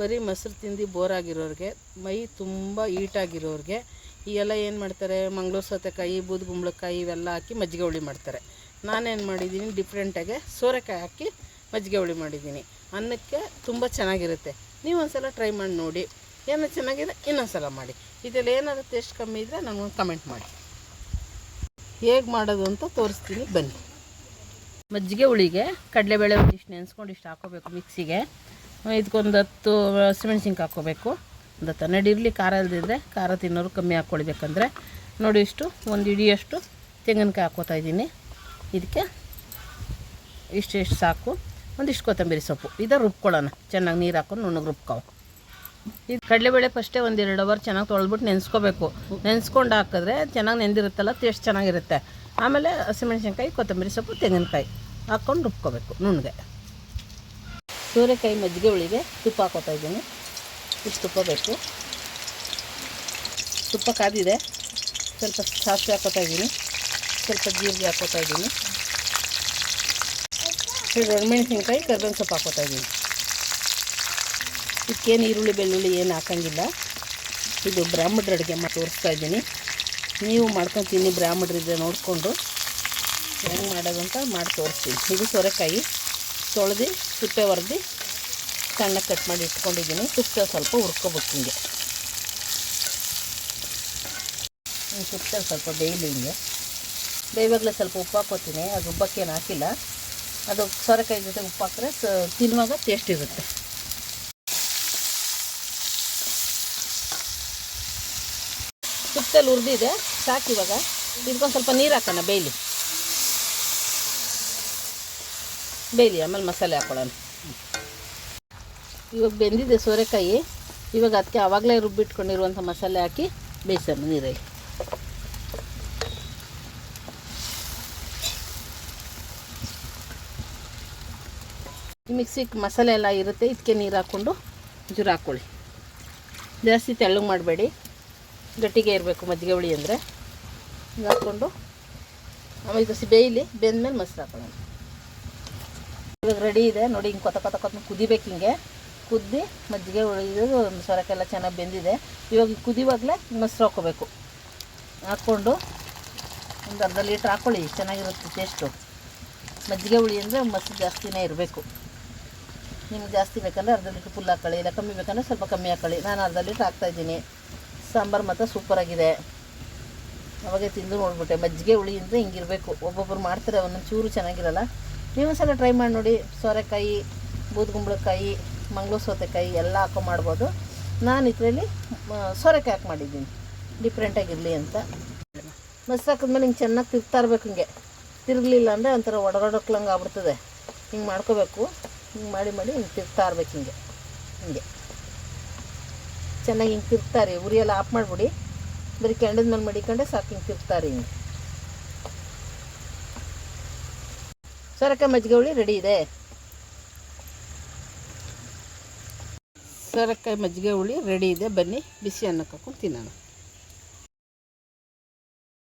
ಬರೀ ಮೊಸರು ತಿಂದು ಬೋರಾಗಿರೋರಿಗೆ, ಮೈ ತುಂಬ ಹೀಟಾಗಿರೋರಿಗೆ ಈ ಎಲ್ಲ ಏನು ಮಾಡ್ತಾರೆ, ಮಂಗಳೂರು ಸೌತೆಕಾಯಿ, ಬೂದುಗುಂಬಳಕಾಯಿ ಇವೆಲ್ಲ ಹಾಕಿ ಮಜ್ಜಿಗೆ ಹುಳಿ ಮಾಡ್ತಾರೆ. ನಾನೇನು ಮಾಡಿದ್ದೀನಿ, ಡಿಫ್ರೆಂಟಾಗಿ ಸೋರೆಕಾಯಿ ಹಾಕಿ ಮಜ್ಜಿಗೆ ಹುಳಿ ಮಾಡಿದ್ದೀನಿ. ಅನ್ನಕ್ಕೆ ತುಂಬ ಚೆನ್ನಾಗಿರುತ್ತೆ. ನೀವು ಒಂದು ಸಲ ಟ್ರೈ ಮಾಡಿ ನೋಡಿ. ಏನೋ ಚೆನ್ನಾಗಿದೆ ಇನ್ನೊಂದು ಸಲ ಮಾಡಿ. ಇದರಲ್ಲಿ ಏನಾದರೂ ಟೇಸ್ಟ್ ಕಮ್ಮಿ ಇದ್ದರೆ ನನಗೊಂದು ಕಮೆಂಟ್ ಮಾಡಿ. ಹೇಗೆ ಮಾಡೋದು ಅಂತ ತೋರಿಸ್ತೀನಿ ಬನ್ನಿ. ಮಜ್ಜಿಗೆ ಹುಳಿಗೆ ಕಡಲೆಬೇಳೆ ಒಂದಿಷ್ಟು ನೆನೆಸ್ಕೊಂಡು ಇಷ್ಟು ಹಾಕೋಬೇಕು ಮಿಕ್ಸಿಗೆ. ಇದಕ್ಕೊಂದು 10 ಹಸಿಮೆಣ್ಸಿನ್ಕಾಯಿ ಹಾಕ್ಕೋಬೇಕು. ಒಂದು 10 ನಡಿರಲಿ. ಖಾರ ಇಲ್ದಿದ್ರೆ ಖಾರ ತಿನ್ನೋರು ಕಮ್ಮಿ ಹಾಕ್ಕೊಳ್ಬೇಕಂದ್ರೆ ನೋಡಿ, ಇಷ್ಟು ಒಂದು ಇಡಿಯಷ್ಟು ತೆಂಗಿನಕಾಯಿ ಹಾಕ್ಕೋತಾ ಇದ್ದೀನಿ. ಇದಕ್ಕೆ ಇಷ್ಟು ಸಾಕು. ಒಂದಿಷ್ಟು ಕೊತ್ತಂಬರಿ ಸೊಪ್ಪು ಇದನ್ನು ರುಬ್ಕೊಳ್ಳೋಣ. ಚೆನ್ನಾಗಿ ನೀರು ಹಾಕೊಂಡು ನುಣ್ಣಗೆ ರುಬ್ಕೊ. ಇದು ಕಡಲೆಬೇಳೆ ಫಸ್ಟೇ 1-2 ಅವರ್ ಚೆನ್ನಾಗಿ ತೊಳೆದ್ಬಿಟ್ಟು ನೆನೆಸ್ಕೋಬೇಕು. ನೆನೆಸ್ಕೊಂಡು ಹಾಕಿದ್ರೆ ಚೆನ್ನಾಗಿ ನೆಂದಿರುತ್ತಲ್ಲ, ಟೇಸ್ಟ್ ಚೆನ್ನಾಗಿರುತ್ತೆ. ಆಮೇಲೆ ಹಸಿಮೆಣ್ಸಿನ್ಕಾಯಿ, ಕೊತ್ತಂಬರಿ ಸೊಪ್ಪು, ತೆಂಗಿನಕಾಯಿ ಹಾಕ್ಕೊಂಡು ರುಬ್ಕೋಬೇಕು ನುಣ್ಣಗೆ. ಸೋರೆಕಾಯಿ ಮಜ್ಜಿಗೆ ಹುಳಿಗೆ ತುಪ್ಪ ಹಾಕೋತಾ ಇದ್ದೀನಿ. ಇಷ್ಟು ತುಪ್ಪ ಬೇಕು. ತುಪ್ಪ ಕಾದಿದೆ. ಸ್ವಲ್ಪ ಸಾಸಿವೆ ಹಾಕೋತಾ ಇದ್ದೀನಿ. ಸ್ವಲ್ಪ ಜೀರಿಗೆ ಹಾಕೋತಾ ಇದ್ದೀನಿ. ಒಣಮೆಣಸಿನ್ಕಾಯಿ, ಕರ್ಬೇವಿನ ಸೊಪ್ಪು ಹಾಕೋತಾ ಇದ್ದೀನಿ. ಇದಕ್ಕೇನು ಈರುಳ್ಳಿ ಬೆಳ್ಳುಳ್ಳಿ ಏನು ಹಾಕೋಂಗಿಲ್ಲ. ಇದು ಬ್ರಾಹ್ಮಣರ ಅಡುಗೆ ಮಾಡಿ ತೋರಿಸ್ತಾ ಇದ್ದೀನಿ. ನೀವು ಮಾಡ್ಕೊಂಡು ತಿನ್ನಿ, ಬ್ರಾಹ್ಮಣರಿದ್ರೆ ನೋಡಿಕೊಂಡು ಹೆಂಗೆ ಮಾಡೋದು ಅಂತ ಮಾಡಿ ತೋರಿಸ್ತೀನಿ. ಇದು ಸೋರೆಕಾಯಿ ತೊಳೆದು ಸಿಪ್ಪೆ ಒರೆದು ಸಣ್ಣಗೆ ಕಟ್ ಮಾಡಿ ಇಟ್ಕೊಂಡಿದ್ದೀನಿ. ತುಪ್ಪ ಸ್ವಲ್ಪ ಹುರ್ಕೋಬೇಕು. ಹಿಂಗೆ ತುಪ್ಪ ಸ್ವಲ್ಪ ಬೇಯಲಿ. ಹಿಂಗೆ ಬೇಯವಾಗಲೇ ಸ್ವಲ್ಪ ಉಪ್ಪು ಹಾಕೋತೀನಿ. ಅದು ಉಬ್ಬಕ್ಕೇನು ಹಾಕಿಲ್ಲ. ಅದು ಸೋರೆಕಾಯಿ ಜೊತೆ ಉಪ್ಪು ಹಾಕಿದ್ರೆ ತಿನ್ನುವಾಗ ಟೇಸ್ಟ್ ಇರುತ್ತೆ. ತುಪ್ಪದಲ್ಲಿ ಹುರಿದಿದೆ ಸಾಕು. ಇವಾಗ ಇದಕ್ಕೊಂದು ಸ್ವಲ್ಪ ನೀರು ಹಾಕೋಣ. ಬೇಯಲಿ ಆಮೇಲೆ ಮಸಾಲೆ ಹಾಕೊಳ್ಳೋಣ. ಇವಾಗ ಬೆಂದಿದೆ ಸೋರೆಕಾಯಿ. ಇವಾಗ ಅದಕ್ಕೆ ಆವಾಗಲೇ ರುಬ್ಬಿಟ್ಕೊಂಡಿರುವಂಥ ಮಸಾಲೆ ಹಾಕಿ ಬೇಯಿಸೋಣ ನೀರಲ್ಲಿ. ಮಿಕ್ಸಿಗೆ ಮಸಾಲೆ ಎಲ್ಲ ಇರುತ್ತೆ. ಇದಕ್ಕೆ ನೀರು ಹಾಕ್ಕೊಂಡು ಜುರು ಹಾಕ್ಕೊಳ್ಳಿ. ಜಾಸ್ತಿ ತೆಳ್ಳಗೆ ಮಾಡಬೇಡಿ, ಗಟ್ಟಿಗೆ ಇರಬೇಕು ಮಜ್ಜಿಗೆ ಹುಳಿ ಅಂದರೆ. ಇದು ಹಾಕ್ಕೊಂಡು ಆಮೇಲೆ ಇದು ಬೇಯಲಿ. ಬೆಂದಮೇಲೆ ಮೊಸರು ಹಾಕೊಳ್ಳೋಣ. ಇವಾಗ ರೆಡಿ ಇದೆ ನೋಡಿ. ಹಿಂಗೆ ಕೊತ್ತ ಕುದಿಬೇಕು. ಹಿಂಗೆ ಕುದ್ದಿ ಮಜ್ಜಿಗೆ ಹುಳಿದು ಸೋರೆಕಾಯಿ ಎಲ್ಲ ಚೆನ್ನಾಗಿ ಬೆಂದಿದೆ. ಇವಾಗ ಕುದಿವಾಗಲೇ ಮೊಸರು ಹಾಕ್ಕೋಬೇಕು. ಹಾಕ್ಕೊಂಡು ಒಂದು ಅರ್ಧ ಲೀಟ್ರ್ ಹಾಕ್ಕೊಳ್ಳಿ. ಚೆನ್ನಾಗಿರುತ್ತೆ ಟೇಸ್ಟು. ಮಜ್ಜಿಗೆ ಹುಳಿ ಅಂದರೆ ಮೊಸರು ಜಾಸ್ತಿನೇ ಇರಬೇಕು. ನಿಮ್ಗೆ ಜಾಸ್ತಿ ಬೇಕಂದರೆ ಅರ್ಧ ಲೀಟ್ರ್ ಫುಲ್ ಹಾಕ್ಕೊಳ್ಳಿ, ಇಲ್ಲ ಕಮ್ಮಿ ಬೇಕಂದರೆ ಸ್ವಲ್ಪ ಕಮ್ಮಿ ಹಾಕ್ಕೊಳ್ಳಿ. ನಾನು ಅರ್ಧ ಲೀಟ್ರ್ ಹಾಕ್ತಾಯಿದ್ದೀನಿ. ಸಾಂಬಾರು ಮಾತ್ರ ಸೂಪರಾಗಿದೆ. ಅವಾಗೆ ತಿಂದು ನೋಡಿಬಿಟ್ಟೆ. ಮಜ್ಜಿಗೆ ಹುಳಿ ಅಂದರೆ ಹಿಂಗಿರಬೇಕು. ಒಬ್ಬೊಬ್ಬರು ಮಾಡ್ತಾರೆ, ಒಂದೊಂದು ಚೂರು ಚೆನ್ನಾಗಿರಲ್ಲ. ನೀವು ಸಲ ಟ್ರೈ ಮಾಡಿ ನೋಡಿ. ಸೋರೆಕಾಯಿ, ಬೂದುಗುಂಬಳಕಾಯಿ, ಮಂಗಳೂರು ಸೌತೆಕಾಯಿ ಎಲ್ಲ ಹಾಕೋ ಮಾಡ್ಬೋದು. ನಾನು ಇದರಲ್ಲಿ ಸೋರೆಕಾಯಿ ಹಾಕಿ ಮಾಡಿದ್ದೀನಿ, ಡಿಫ್ರೆಂಟಾಗಿರಲಿ ಅಂತ. ಮೊಸರು ಹಾಕಿದ್ಮೇಲೆ ಹಿಂಗೆ ಚೆನ್ನಾಗಿ ತಿರ್ತಾ ಇರ್ಬೇಕು. ಹಿಂಗೆ ತಿರುಗಲಿಲ್ಲ ಅಂದರೆ ಒಂಥರ ಒಡಗಡಕ್ಲಂಗೆ ಆಗ್ಬಿಡ್ತದೆ. ಹಿಂಗೆ ಮಾಡ್ಕೋಬೇಕು. ಹಿಂಗೆ ಮಾಡಿ ಹಿಂಗೆ ತಿರ್ತಾ ಇರ್ಬೇಕು. ಹಿಂಗೆ ಚೆನ್ನಾಗಿ ಹಿಂಗೆ ತಿರ್ತಾರೆ. ಉರಿಯೆಲ್ಲ ಆಫ್ ಮಾಡಿಬಿಡಿ. ಬರೀ ಕೆಂಡದ ಮೇಲೆ ಮಡಿಕೊಂಡೆ ಸಾಕು. ಹಿಂಗೆ ತಿರ್ತಾರೆ. ಹಿಂಗೆ ಸೋರೆಕಾಯಿ ಮಜ್ಜಿಗೆ ಹುಳಿ ರೆಡಿ ಇದೆ. ಸೋರೆಕಾಯಿ ಮಜ್ಜಿಗೆ ಹುಳಿ ರೆಡಿ ಇದೆ. ಬನ್ನಿ ಬಿಸಿ ಅನ್ನಕ್ಕೆ ಹಾಕೊಂಡು ತಿನ್ನೋಣ.